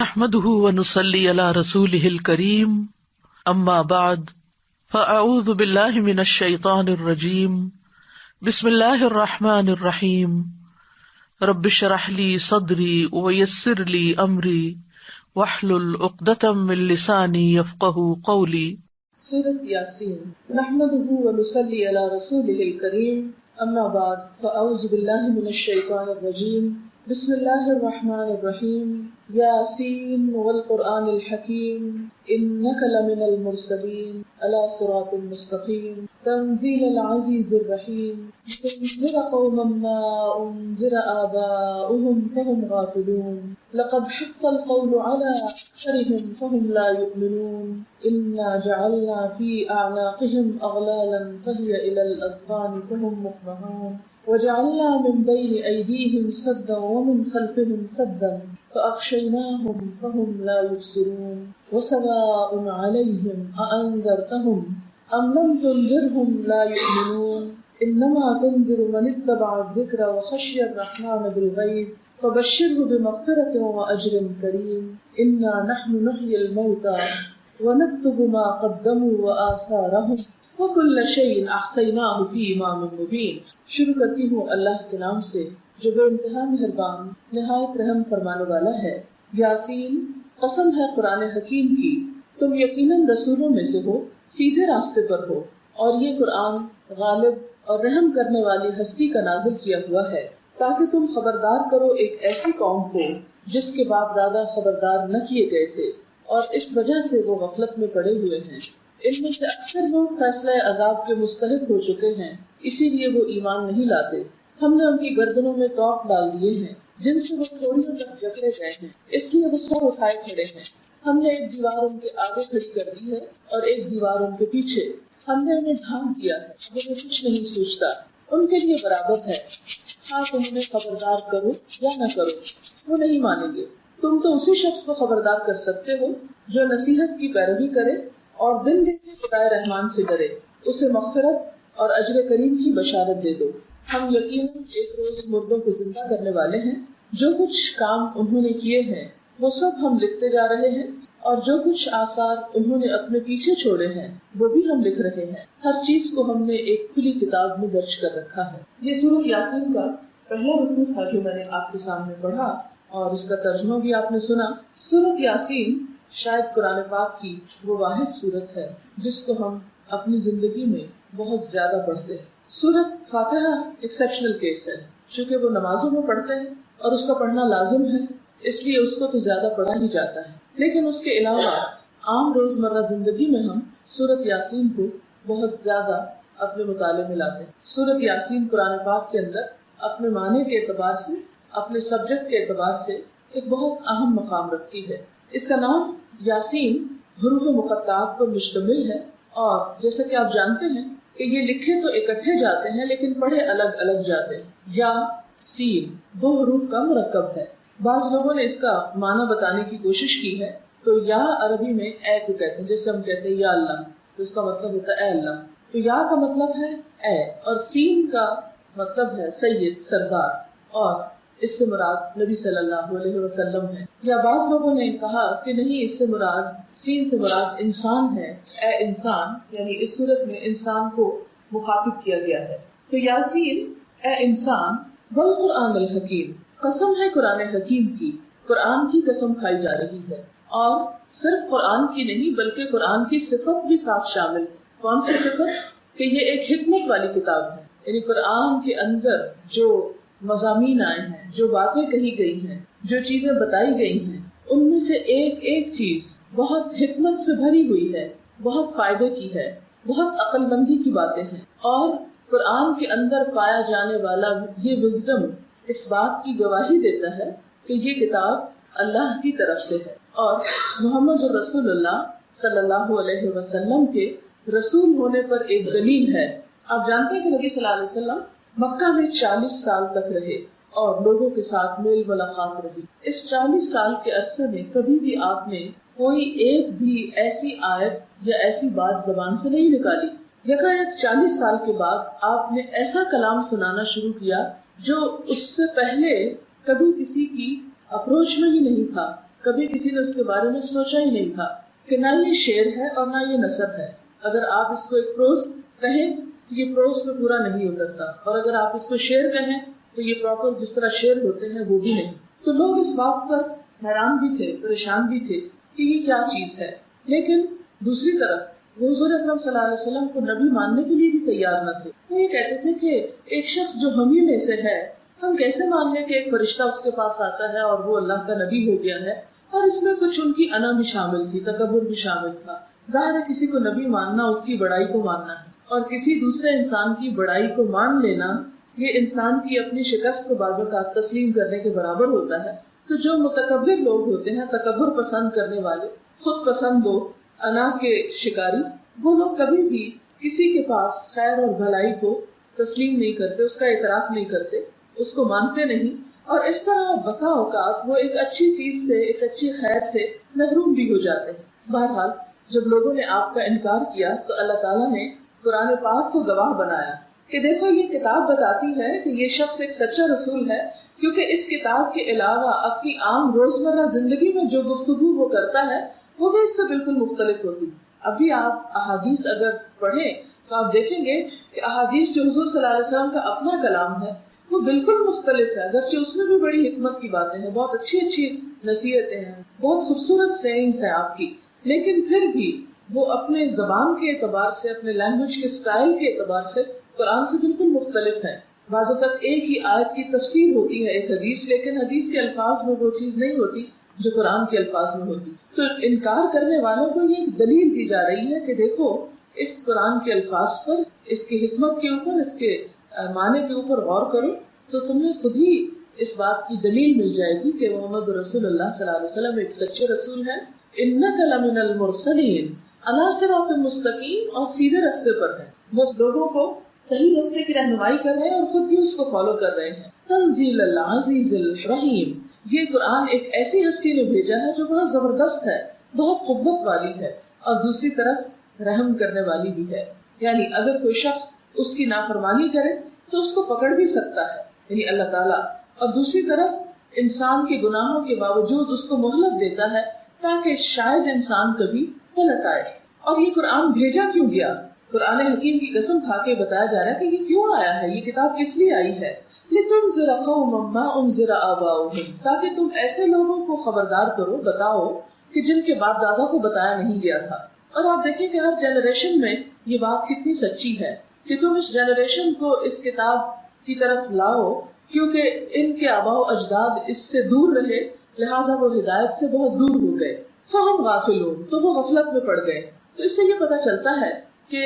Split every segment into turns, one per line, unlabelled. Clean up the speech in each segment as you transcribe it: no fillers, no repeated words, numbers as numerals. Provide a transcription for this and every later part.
نحمده ونصلي على رسوله الكريم اما بعد فاعوذ بالله من الشيطان الرجيم بسم الله الرحمن الرحيم رب اشرح لي صدري ويسر لي امري واحلل عقدة من لساني يفقهوا قولي۔
سورۃ یاسین نحمده ونصلي على رسوله الكريم اما بعد فاعوذ بالله من الشيطان الرجيم بسم اللہ الرحمن الرحیم یاسین والقرآن الحکیم انک لمن المرسلین علی صراط مستقیم تنزیل العزیز الرحیم لتنذر قوما ما انذر آباؤهم فهم غافلون لقد حق القول على أكثرهم فهم لا يؤمنون إنا جعلنا في أعناقهم أغلالا فهي إلى الأذقان فهم مقمحون وجعلنا من بين أيديهم سدا ومن خلفهم سدا فأغشيناهم فهم لا يبصرون وسواء عليهم أأنذرتهم أم لم تنذرهم لا يؤمنون إنما تنذر من اتبع الذكر وخشي الرحمن بالغيب فبشره بمغفرة وأجر كريم إنا نحن نحيي الموتى ونكتب ما قدموا وآثارهم وكل شيء أحصيناه في إمام مبين۔ شروع کرتی ہوں اللہ کے نام سے جو بے انتہا مہربان نہایت رحم فرمانے والا ہے۔ یاسین، قسم ہے قرآن حکیم کی، تم یقیناً رسولوں میں سے ہو، سیدھے راستے پر ہو، اور یہ قرآن غالب اور رحم کرنے والی ہستی کا نازل کیا ہوا ہے تاکہ تم خبردار کرو ایک ایسی قوم کو جس کے باپ دادا خبردار نہ کیے گئے تھے اور اس وجہ سے وہ غفلت میں پڑے ہوئے ہیں۔ ان میں سے اکثر لوگ فیصلہ عذاب کے مستحق ہو چکے ہیں، اسی لیے وہ ایمان نہیں لاتے۔ ہم نے ان کی گردنوں میں توق ڈال دیے ہیں جن سے وہ تھوڑیوں تک جکڑے گئے ہیں، اس لیے وہ سر اٹھائے کھڑے ہیں۔ ہم نے ایک دیوار ان کے آگے کھڑی کر دی ہے اور ایک دیوار ان کے پیچھے۔ ہم نے انہیں ڈھانپ دیا ہے، وہ کچھ نہیں سوچتا، ان کے لیے برابر ہے، ہاں تم انہیں خبردار کرو یا نہ کرو، وہ نہیں مانیں گے۔ تم تو اسی شخص کو خبردار کر سکتے ہو جو نصیحت کی پیروی کرے اور دن دن کے خدائے رحمان سے ڈرے، اسے مغفرت اور اجر کریم کی بشارت دے دو۔ ہم یقیناً ایک روز مردوں کو زندہ کرنے والے ہیں، جو کچھ کام انہوں نے کیے ہیں وہ سب ہم لکھتے جا رہے ہیں، اور جو کچھ آثار انہوں نے اپنے پیچھے چھوڑے ہیں وہ بھی ہم لکھ رہے ہیں۔ ہر چیز کو ہم نے ایک کھلی کتاب میں درج کر رکھا ہے۔ یہ سورۃ یاسین کا پہلا رکوع تھا جو میں نے آپ کے سامنے پڑھا، اور اس کا ترجمہ بھی آپ نے سنا۔ سورۃ یاسین شاید قرآن پاک کی وہ واحد سورت ہے جس کو ہم اپنی زندگی میں بہت زیادہ پڑھتے ہیں۔ سورۃ فاتحہ ایکسیپشنل کیس ہے، چونکہ وہ نمازوں میں پڑھتے ہیں اور اس کا پڑھنا لازم ہے، اس لیے اس کو تو زیادہ پڑھا ہی جاتا ہے، لیکن اس کے علاوہ عام روزمرہ زندگی میں ہم سورۃ یاسین کو بہت زیادہ اپنے مطالعے میں لاتے ہیں۔ سورۃ یاسین قرآن پاک کے اندر اپنے معنی کے اعتبار سے، اپنے سبجیکٹ کے اعتبار سے ایک بہت اہم مقام رکھتی ہے۔ اس کا نام یاسین حروف مقطعات پر مشتمل ہے، اور جیسا کہ آپ جانتے ہیں کہ یہ لکھے تو اکٹھے جاتے ہیں لیکن پڑھے الگ الگ جاتے ہیں۔ یا سین دو حروف کا مرکب ہے۔ بعض لوگوں نے اس کا معنی بتانے کی کوشش کی ہے، تو یا عربی میں اے کو کہتے ہیں، جیسے ہم کہتے ہیں یا اللہ، تو اس کا مطلب ہوتا ہے اے اللہ، تو یا کا مطلب ہے اے، اور سین کا مطلب ہے سید، سردار، اور اس سے مراد نبی صلی اللہ علیہ وسلم ہے۔ یا بعض لوگوں نے کہا کہ نہیں، اس سے مراد، سین سے مراد انسان ہے، اے انسان، یعنی اس صورت میں انسان کو مخاطب کیا گیا ہے۔ تو یاسین اے انسان، والقرآن الحکیم، قسم ہے قرآن حکیم کی، قرآن کی قسم کھائی جا رہی ہے، اور صرف قرآن کی نہیں بلکہ قرآن کی صفت بھی ساتھ شامل ہے۔ کون سی صفت؟ کہ یہ ایک حکمت والی کتاب ہے، یعنی قرآن کے اندر جو مضامین آئے ہیں، جو باتیں کہی گئی ہیں، جو چیزیں بتائی گئی ہیں، ان میں سے ایک ایک چیز بہت حکمت سے بھری ہوئی ہے، بہت فائدے کی ہے، بہت عقل مندی کی باتیں ہیں، اور قرآن کے اندر پایا جانے والا یہ وزڈم اس بات کی گواہی دیتا ہے کہ یہ کتاب اللہ کی طرف سے ہے، اور محمد رسول اللہ صلی اللہ علیہ وسلم کے رسول ہونے پر ایک دلیل ہے۔ آپ جانتے ہیں کہ نبی صلی اللہ علیہ وسلم مکہ میں 40 سال تک رہے اور لوگوں کے ساتھ میل ملاقات رہی۔ اس 40 سال کے عرصے میں کبھی بھی آپ نے کوئی ایک بھی ایسی آیت یا ایسی بات زبان سے نہیں نکالی۔ یکایک 40 سال کے بعد آپ نے ایسا کلام سنانا شروع کیا جو اس سے پہلے کبھی کسی کی اپروچ میں ہی نہیں تھا، کبھی کسی نے اس کے بارے میں سوچا ہی نہیں تھا کہ نہ یہ شعر ہے اور نہ یہ نثر ہے. اگر آپ اس کو ایک پروز کہیں تو یہ پروز پہ پورا نہیں اترتا، اور اگر آپ اس کو شعر کہیں تو یہ پراپر جس طرح شعر ہوتے ہیں وہ بھی نہیں. تو لوگ اس بات پر حیران بھی تھے، پریشان بھی تھے کہ یہ کیا چیز ہے. لیکن دوسری طرف وہ حضور اکرم صلی اللہ علیہ وسلم کو نبی ماننے کے لیے بھی تیار نہ تھے. وہ یہ کہتے تھے کہ ایک شخص جو ہم ہی میں سے ہے، ہم کیسے مان لیں کہ ایک فرشتہ اس کے پاس آتا ہے اور وہ اللہ کا نبی ہو گیا ہے. اور اس میں کچھ ان کی انا بھی شامل تھی، تکبر بھی شامل تھا. ظاہر ہے کسی کو نبی ماننا اس کی بڑائی کو ماننا ہے، اور کسی دوسرے انسان کی بڑائی کو مان لینا یہ انسان کی اپنی شکست کو بعض اوقات تسلیم کرنے کے برابر ہوتا ہے. تو جو متکبر لوگ ہوتے ہیں، تکبر پسند کرنے والے، خود پسند لوگ، انا کے شکاری، وہ لوگ کبھی بھی کسی کے پاس خیر اور بھلائی کو تسلیم نہیں کرتے، اس کا اعتراف نہیں کرتے، اس کو مانتے نہیں. اور اس طرح بسا اوقات وہ ایک اچھی چیز سے، ایک اچھی خیر سے محروم بھی ہو جاتے ہیں. بہرحال جب لوگوں نے آپ کا انکار کیا تو اللہ تعالیٰ نے قرآن پاک کو گواہ بنایا کہ دیکھو یہ کتاب بتاتی ہے کہ یہ شخص ایک سچا رسول ہے، کیونکہ اس کتاب کے علاوہ اپنی عام روزمرہ زندگی میں جو گفتگو وہ کرتا ہے وہ بھی اس سے بالکل مختلف ہوتی. ابھی آپ احادیث اگر پڑھیں تو آپ دیکھیں گے کہ احادیث جو حضور صلی اللہ علیہ وسلم کا اپنا کلام ہے وہ بالکل مختلف ہے. اگرچہ اس میں بھی بڑی حکمت کی باتیں ہیں، بہت اچھی اچھی نصیحتیں ہیں، بہت خوبصورت سینگز ہیں آپ کی، لیکن پھر بھی وہ اپنے زبان کے اعتبار سے، اپنے لینگویج کے سٹائل کے اعتبار سے قرآن سے بالکل مختلف ہے. بعض اوقات ایک ہی آیت کی تفسیر ہوتی ہے ایک حدیث، لیکن حدیث کے الفاظ میں وہ چیز نہیں ہوتی جو قرآن کے الفاظ میں ہوتی. تو انکار کرنے والوں کو یہ دلیل دی جا رہی ہے کہ دیکھو اس قرآن کے الفاظ پر، اس کی حکمت کے اوپر، اس کے معنی کے اوپر غور کرو تو تمہیں خود ہی اس بات کی دلیل مل جائے گی کہ محمد رسول اللہ صلی اللہ علیہ وسلم ایک سچے رسول ہے. انک لمن المرسلین علی صراط مستقیم، اور سیدھے راستے پر ہے. وہ لوگوں کو صحیح راستے کی رہنمائی کر رہے ہیں اور خود بھی اس کو فالو کر رہے ہیں. تنزیل العزیز الرحیم، یہ قرآن ایک ایسی ہستی نے بھیجا ہے جو بہت زبردست ہے، بہت قوت والی ہے، اور دوسری طرف رحم کرنے والی بھی ہے. یعنی اگر کوئی شخص اس کی نافرمانی کرے تو اس کو پکڑ بھی سکتا ہے، یعنی اللہ تعالیٰ، اور دوسری طرف انسان کے گناہوں کے باوجود اس کو مہلت دیتا ہے تاکہ شاید انسان کبھی پلٹ آئے. اور یہ قرآن بھیجا کیوں گیا؟ قرآن حکیم کی قسم کھا کے بتایا جا رہا ہے کہ یہ کیوں آیا ہے، یہ کتاب کس لیے آئی ہے. لِتُنذِرَ قَوْمًا مَّا أُنذِرَ آبَاؤُهُمْ، تاکہ تم ایسے لوگوں کو خبردار کرو، بتاؤ کہ جن کے باپ دادا کو بتایا نہیں گیا تھا. اور آپ دیکھیں کہ ہر جنریشن میں یہ بات کتنی سچی ہے کہ تم اس جنریشن کو اس کتاب کی طرف لاؤ، کیونکہ ان کے آباء و اجداد اس سے دور رہے، لہٰذا وہ ہدایت سے بہت دور ہو گئے. فَهُمْ غَافِلُونَ، تو وہ غفلت میں پڑ گئے. تو اس سے یہ پتہ چلتا ہے کہ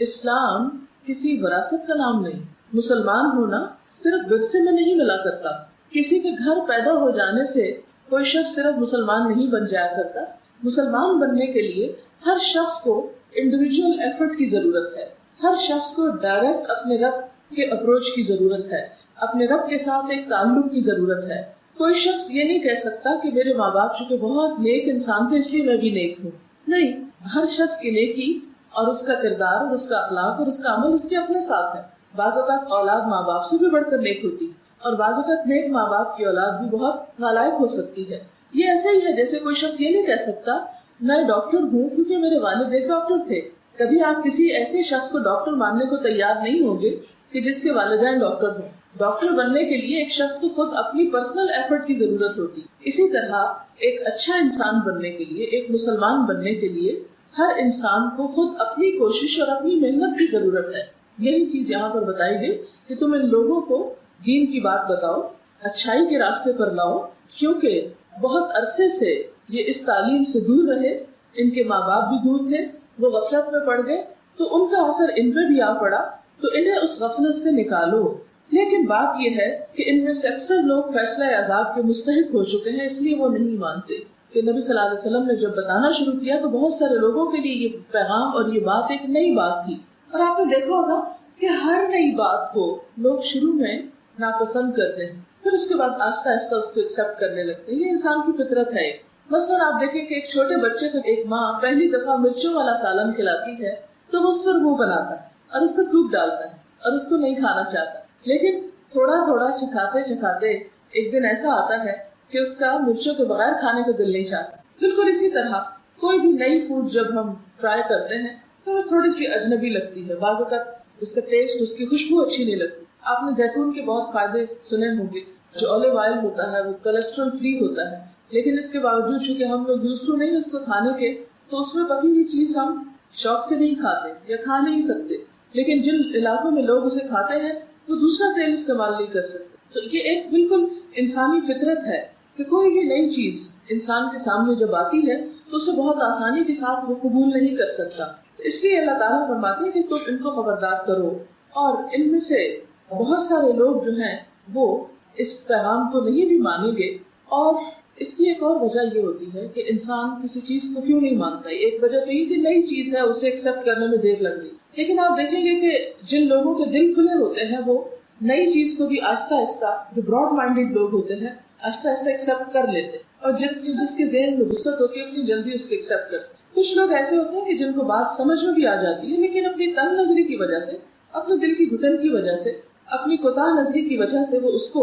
اسلام کسی وراثت کا نام نہیں. مسلمان ہونا صرف ورثے میں نہیں ملا کرتا. کسی کے گھر پیدا ہو جانے سے کوئی شخص صرف مسلمان نہیں بن جایا کرتا. مسلمان بننے کے لیے ہر شخص کو انڈیویجول ایفرٹ کی ضرورت ہے. ہر شخص کو ڈائریکٹ اپنے رب کے اپروچ کی ضرورت ہے، اپنے رب کے ساتھ ایک تعلق کی ضرورت ہے. کوئی شخص یہ نہیں کہہ سکتا کہ میرے ماں باپ چونکہ بہت نیک انسان تھے اس لیے میں بھی نیک ہوں. نہیں، ہر شخص کی نیکی اور اس کا کردار اور اس کا اخلاق اور اس کا عمل اس کے اپنے ساتھ ہے. بعض اوقات اولاد ماں باپ سے بھی بڑھ کر نیک ہوتی، اور بعض اوقات نیک ماں باپ کی اولاد بھی بہت نالائق ہو سکتی ہے. یہ ایسے ہی ہے جیسے کوئی شخص یہ نہیں کہہ سکتا میں ڈاکٹر ہوں کیونکہ میرے والد ایک ڈاکٹر تھے. کبھی آپ کسی ایسے شخص کو ڈاکٹر ماننے کو تیار نہیں ہوں گے کہ جس کے والدین ڈاکٹر ہوں. ڈاکٹر بننے کے لیے ایک شخص کو خود اپنی پرسنل ایفرٹ کی ضرورت ہوتی. اسی طرح ایک اچھا انسان بننے کے لیے، ایک مسلمان بننے کے لیے ہر انسان کو خود اپنی کوشش اور اپنی محنت کی ضرورت ہے. یہی چیز یہاں پر بتائی گئی کہ تم ان لوگوں کو دین کی بات بتاؤ، اچھائی کے راستے پر لاؤ، کیونکہ بہت عرصے سے یہ اس تعلیم سے دور رہے، ان کے ماں باپ بھی دور تھے، وہ غفلت میں پڑ گئے تو ان کا اثر ان پہ بھی آ پڑا، تو انہیں اس غفلت سے نکالو. لیکن بات یہ ہے کہ ان میں سے اکثر لوگ فیصلہ عذاب کے مستحق ہو چکے ہیں، اس لیے وہ نہیں مانتے. کہ نبی صلی اللہ علیہ وسلم نے جب بتانا شروع کیا تو بہت سارے لوگوں کے لیے یہ پیغام اور یہ بات ایک نئی بات تھی. اور آپ نے دیکھا ہوگا کہ ہر نئی بات کو لوگ شروع میں ناپسند کرتے ہیں، پھر اس کے بعد آہستہ آہستہ اس کو ایکسپٹ کرنے لگتے ہیں. یہ انسان کی فطرت ہے. مثلاً آپ دیکھیں کہ ایک چھوٹے بچے کو ایک ماں پہلی دفعہ مرچوں والا سالن کھلاتی ہے تو وہ اس پر منہ بناتا ہے اور اس کو تھوک ڈالتا ہے اور اس کو نہیں کھانا چاہتا. لیکن تھوڑا تھوڑا چکھاتے چکھاتے ایک دن ایسا آتا ہے کہ اس کا مرچوں کے بغیر کھانے کا دل نہیں چاہتا. بالکل اسی طرح کوئی بھی نئی فوڈ جب ہم ٹرائی کرتے ہیں تو وہ تھوڑی سی اجنبی لگتی ہے. بعض اوقات اس کا ٹیسٹ، اس کی خوشبو اچھی نہیں لگتی. آپ نے زیتون کے بہت فائدے سنے ہوں گے. جو اولیو آئل ہوتا ہے وہ کولیسٹرول فری ہوتا ہے، لیکن اس کے باوجود چونکہ ہم لوگ یوز ٹو نہیں اس کو کھانے کے، تو اس میں پکی ہوئی چیز ہم شوق سے نہیں کھاتے یا کھا نہیں سکتے. لیکن جن علاقوں میں لوگ اسے کھاتے ہیں وہ دوسرا تیل استعمال نہیں کر سکتے. تو یہ ایک بالکل انسانی فطرت ہے کہ کوئی بھی نئی چیز انسان کے سامنے جب آتی ہے تو اسے بہت آسانی کے ساتھ وہ قبول نہیں کر سکتا. اس لیے اللہ تعالیٰ فرماتے ہیں کہ تم ان کو خبردار کرو. اور ان میں سے بہت سارے لوگ جو ہیں وہ اس پیغام کو نہیں بھی مانیں گے. اور اس کی ایک اور وجہ یہ ہوتی ہے کہ انسان کسی چیز کو کیوں نہیں مانتا. ایک وجہ تو یہ کہ نئی چیز ہے، اسے ایکسپٹ کرنے میں دیر لگ گئی. لیکن آپ دیکھیں گے کہ جن لوگوں کے دل کھلے ہوتے ہیں وہ نئی چیز کو بھی آہستہ آہستہ، جو براڈ مائنڈیڈ لوگ ہوتے ہیں، آہستہ آہستہ ایکسپٹ کر لیتے. اور جس کے ذہن میں وسعت ہوتی ہے اتنی جلدی اس کو ایکسپٹ کرتے. کچھ لوگ ایسے ہوتے ہیں کہ جن کو بات سمجھ میں بھی آ جاتی ہے، لیکن اپنی تنگ نظری کی وجہ سے، اپنے دل کی گھٹن کی وجہ سے، اپنی کوتاہ نظری کی وجہ سے وہ اس کو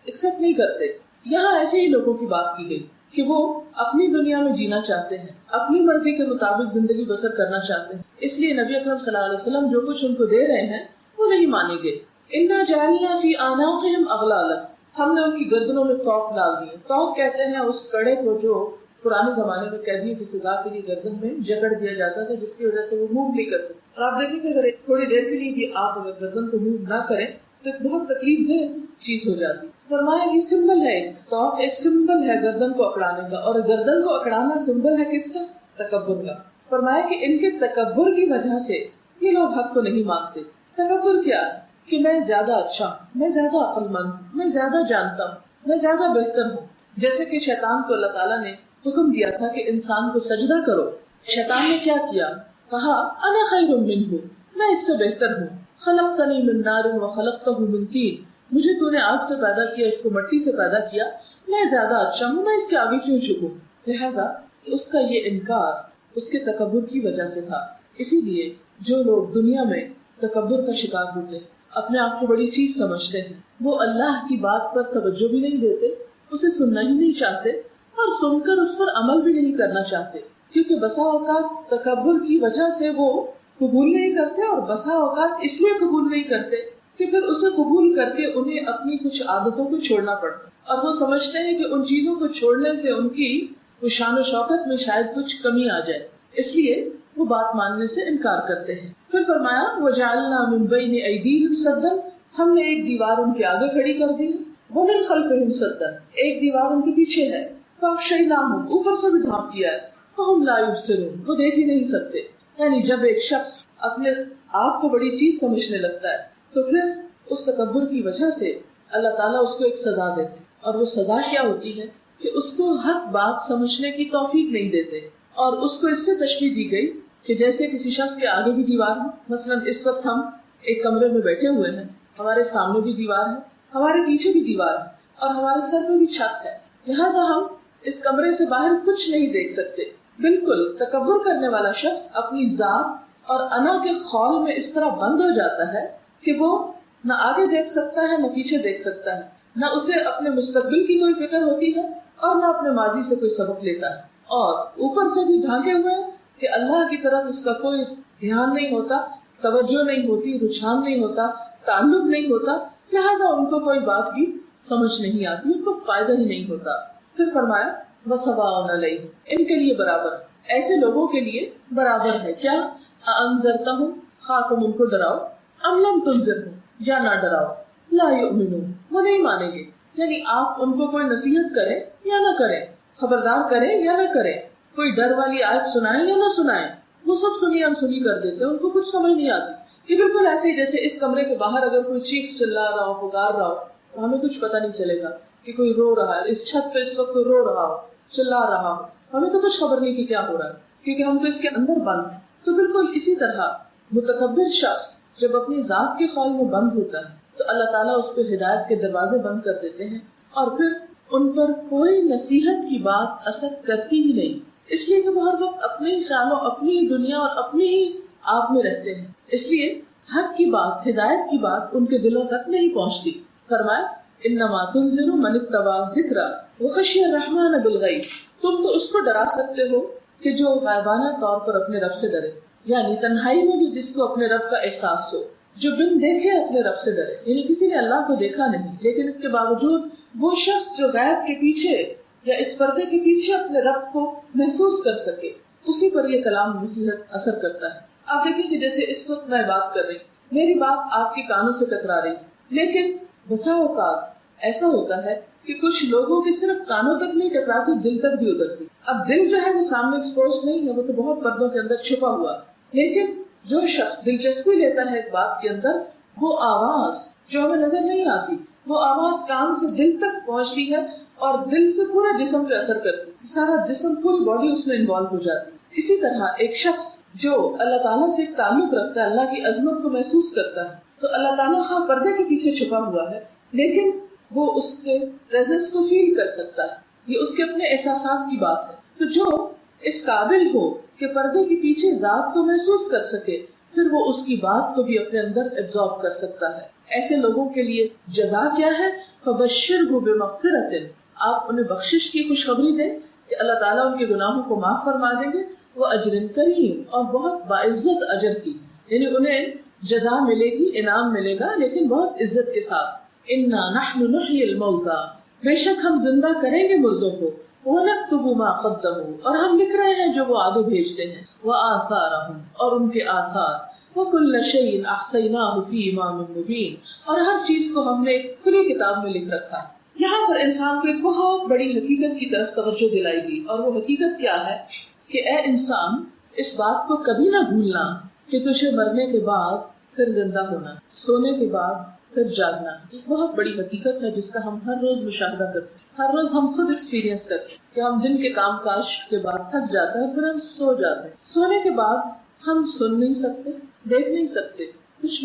ایکسپٹ نہیں کرتے. یہاں ایسے ہی لوگوں کی بات کی گئی کہ وہ اپنی دنیا میں جینا چاہتے ہیں، اپنی مرضی کے مطابق زندگی بسر کرنا چاہتے ہیں. اس لیے نبی اکرم صلی اللہ علیہ وسلم جو کچھ ان کو دے رہے ہیں وہ نہیں مانیں گے. انا جعلنا فی اعناقہم اغلالا، ہم نے ان کی گردنوں میں توق ڈال دیے. توق کہتے ہیں اس کڑے کو جو پرانے زمانے میں قیدیوں کی سزا کے لیے گردن میں جکڑ دیا جاتا تھا، جس کی وجہ سے وہ موو نہیں کر سکتے. اور آپ دیکھیں کہ اگر تھوڑی دیر کے لیے بھی آپ اگر گردن کو موو نہ کریں تو ایک بہت تکلیف دہ چیز ہو جاتی. فرمایا یہ سمبل ہے، توق ایک سمبل ہے گردن کو اکڑانے کا. اور گردن کو اکڑانا سمبل ہے کس کا؟ تکبر کا. فرمایا کہ ان کے تکبر کی وجہ سے یہ لوگ حق کو نہیں مانتے. تکبر کیا ہے؟ کہ میں زیادہ اچھا ہوں، میں زیادہ عقل مند ہوں، میں زیادہ جانتا ہوں، میں زیادہ بہتر ہوں. جیسے کہ شیطان کو اللہ تعالیٰ نے حکم دیا تھا کہ انسان کو سجدہ کرو. شیطان نے کیا کیا؟ کہا انا خیر منہ، میں اس سے بہتر ہوں. خلقتنی من نار وخلقتہ من طین، مجھے تو نے آگ سے پیدا کیا، اس کو مٹی سے پیدا کیا، میں زیادہ اچھا ہوں، میں اس کے آگے کیوں جھکوں. لہٰذا اس کا یہ انکار اس کے تکبر کی وجہ سے تھا. اسی لیے جو لوگ دنیا میں تکبر کا شکار ہوتے ہیں، اپنے آپ کو بڑی چیز سمجھتے ہیں، وہ اللہ کی بات پر توجہ بھی نہیں دیتے، اسے سننا ہی نہیں چاہتے، اور سن کر اس پر عمل بھی نہیں کرنا چاہتے. کیونکہ بسا اوقات تکبر کی وجہ سے وہ قبول نہیں کرتے، اور بسا اوقات اس لیے قبول نہیں کرتے کہ پھر اسے قبول کر کے انہیں اپنی کچھ عادتوں کو چھوڑنا پڑتا. اور وہ سمجھتے ہیں کہ ان چیزوں کو چھوڑنے سے ان کی وہ شان و شوکت میں شاید کچھ کمی آ جائے، اس لیے وہ بات ماننے سے انکار کرتے ہیں. پھر فرمایا وَجَعَلْنَا مِن بَيْنِ أَيْدِيهِمْ سَدًّا، ہم نے ایک دیوار ان کے آگے کھڑی کر دی. وَمِن خَلْفِهِمْ سَدًّا، ایک دیوار ان کے پیچھے ہے. فَأَغْشَيْنَاهُمْ، اوپر سے بھی ڈھانپ دیا ہے. فَهُمْ لَا يُبْصِرُونَ، وہ دیکھ ہی نہیں سکتے. یعنی جب ایک شخص اپنے آپ کو بڑی چیز سمجھنے لگتا ہے تو پھر اس تکبر کی وجہ سے اللہ تعالیٰ اس کو ایک سزا دیتے. اور وہ سزا کیا ہوتی ہے کہ اس کو حق بات سمجھنے کی توفیق نہیں دیتے. اور اس کو اس سے تشبیہ دی گئی کہ جیسے کسی شخص کے آگے بھی دیوار ہے. مثلا اس وقت ہم ایک کمرے میں بیٹھے ہوئے ہیں، ہمارے سامنے بھی دیوار ہے، ہمارے پیچھے بھی دیوار ہے، اور ہمارے سر پہ بھی چھت ہے. لہٰذا ہم اس کمرے سے باہر کچھ نہیں دیکھ سکتے. بالکل تکبر کرنے والا شخص اپنی ذات اور انا کے خول میں اس طرح بند ہو جاتا ہے کہ وہ نہ آگے دیکھ سکتا ہے، نہ پیچھے دیکھ سکتا ہے، نہ اسے اپنے مستقبل کی کوئی فکر ہوتی ہے اور نہ اپنے ماضی سے کوئی سبق لیتا ہے. اور اوپر سے بھی ڈھانکے ہوئے کہ اللہ کی طرف اس کا کوئی دھیان نہیں ہوتا، توجہ نہیں ہوتی، رجحان نہیں ہوتا، تعلق نہیں ہوتا. لہٰذا ان کو کوئی بات بھی سمجھ نہیں آتی، ان کو فائدہ ہی نہیں ہوتا. پھر فرمایا وَسَوَاءٌ عَلَيْهِمْ، ان کے لیے برابر، ایسے لوگوں کے لیے برابر ہے. کیا؟ أَأَنذَرْتَهُمْ، خواہ تم ان کو ڈراؤ، أَمْ لَمْ تُنذِرْهُمْ، یا نہ ڈراؤ، لَا يُؤْمِنُونَ، وہ نہیں مانیں گے. یعنی آپ ان کو کوئی نصیحت کریں یا نہ کریں، خبردار کریں یا نہ کریں، کوئی ڈر والی آیت سنائیں یا نہ سنائیں، وہ سب سنی انسنی کر دیتے ہیں، ان کو کچھ سمجھ نہیں آتی. یہ بالکل ایسے ہی جیسے اس کمرے کے باہر اگر کوئی چیخ چلا رہا ہو، پکار رہا ہو، تو ہمیں کچھ پتہ نہیں چلے گا کہ کوئی رو رہا ہے. اس چھت پہ اس وقت کوئی رو رہا ہو، چلا رہا ہو، ہمیں تو کچھ خبر نہیں کہ کیا ہو رہا ہے، کیونکہ ہم تو اس کے اندر بند ہیں. تو بالکل اسی طرح متکبر شخص جب اپنی ذات کے خول میں بند ہوتا ہے تو اللہ تعالیٰ اس پہ ہدایت کے دروازے بند کر دیتے ہیں، اور پھر ان پر کوئی نصیحت کی بات اثر کرتی ہی نہیں. اس لیے کہ وہ ہر وقت اپنے شان و اپنی دنیا اور اپنی ہی آپ میں رہتے ہیں. اس لیے حق کی بات، ہدایت کی بات ان کے دلوں تک نہیں پہنچتی. فرمایا انما تنذر من اتبع الذکر، وخشی الرحمن بالغیب، تم تو اس کو ڈرا سکتے ہو کہ جو غائبانہ طور پر اپنے رب سے ڈرے، یعنی تنہائی میں بھی جس کو اپنے رب کا احساس ہو، جو بن دیکھے اپنے رب سے ڈرے، یعنی کسی نے اللہ کو دیکھا نہیں لیکن اس کے باوجود وہ شخص جو غیب کے پیچھے یا اس پردے کے پیچھے اپنے رب کو محسوس کر سکے، اسی پر یہ کلام نصیحت اثر کرتا ہے۔ آپ دیکھیں کہ جیسے اس وقت میں بات کر رہی، میری بات آپ کے کانوں سے ٹکرا رہی، لیکن بسا اوقات ایسا ہوتا ہے کہ کچھ لوگوں کے صرف کانوں تک نہیں ٹکراتی، دل تک بھی اترتی۔ اب دل جو ہے وہ سامنے ایکسپوز نہیں ہے، وہ تو بہت پردوں کے اندر چھپا ہوا، لیکن جو شخص دلچسپی لیتا ہے ایک بات کے اندر، وہ آواز جو ہمیں نظر نہیں آتی، وہ آواز کان سے دل تک پہنچتی ہے اور دل سے پورا جسم پہ اثر کرتی ہے، سارا جسم پوری باڈی اس میں انوالو ہو جاتی ہے۔ اسی طرح ایک شخص جو اللہ تعالیٰ سے ایک تعلق رکھتا ہے، اللہ کی عظمت کو محسوس کرتا ہے، تو اللہ تعالیٰ خواہ پردے کے پیچھے چھپا ہوا ہے لیکن وہ اس کے پریزنس کو فیل کر سکتا ہے، یہ اس کے اپنے احساسات کی بات ہے۔ تو جو اس قابل ہو کہ پردے کے پیچھے ذات کو محسوس کر سکے، پھر وہ اس کی بات کو بھی اپنے اندر ایبزارب کر سکتا ہے۔ ایسے لوگوں کے لیے جزا کیا ہے؟ فَبَشِّرْهُ بِمَغْفِرَةٍ، آپ انہیں بخشش کی خوشخبری دیں کہ اللہ تعالیٰ ان کے گناہوں کو معاف فرما دیں گے، وہ اجر کریم، اور بہت باعزت اجر کی، یعنی انہیں جزا ملے گی، انعام ملے گا لیکن بہت عزت کے ساتھ۔ اِنَّا نَحْنُ نُحْيِي الْمَوْتَى، بے شک ہم زندہ کریں گے مردوں کو، وَنَكْتُبُ مَا قَدَّمُوا، اور ہم لکھ رہے ہیں جو وہ آگے بھیجتے ہیں، وَآثَارَهُمْ، اور ان کے آثار، وَكُلَّ شَيْءٍ أَحْصَيْنَاهُ فِي إِمَامٍ مُبِينٍ، اور ہر چیز کو ہم نے ایک کھلی کتاب میں لکھ رکھا ہے۔ یہاں پر انسان کو ایک بہت بڑی حقیقت کی طرف توجہ دلائی گئی، اور وہ حقیقت کیا ہے کہ اے انسان، اس بات کو کبھی نہ بھولنا کہ تجھے مرنے کے بعد پھر زندہ ہونا، سونے کے بعد پھر جاگنا، ایک بہت بڑی حقیقت ہے جس کا ہم ہر روز مشاہدہ کرتے ہیں، ہر روز ہم خود ایکسپیرینس کرتے ہیں کہ ہم دن کے کام کاج کے بعد تھک جاتے ہیں، پھر ہم سو جاتے ہیں۔ سونے کے بعد ہم سن نہیں سکتے، دیکھ نہیں سکتے، کچھ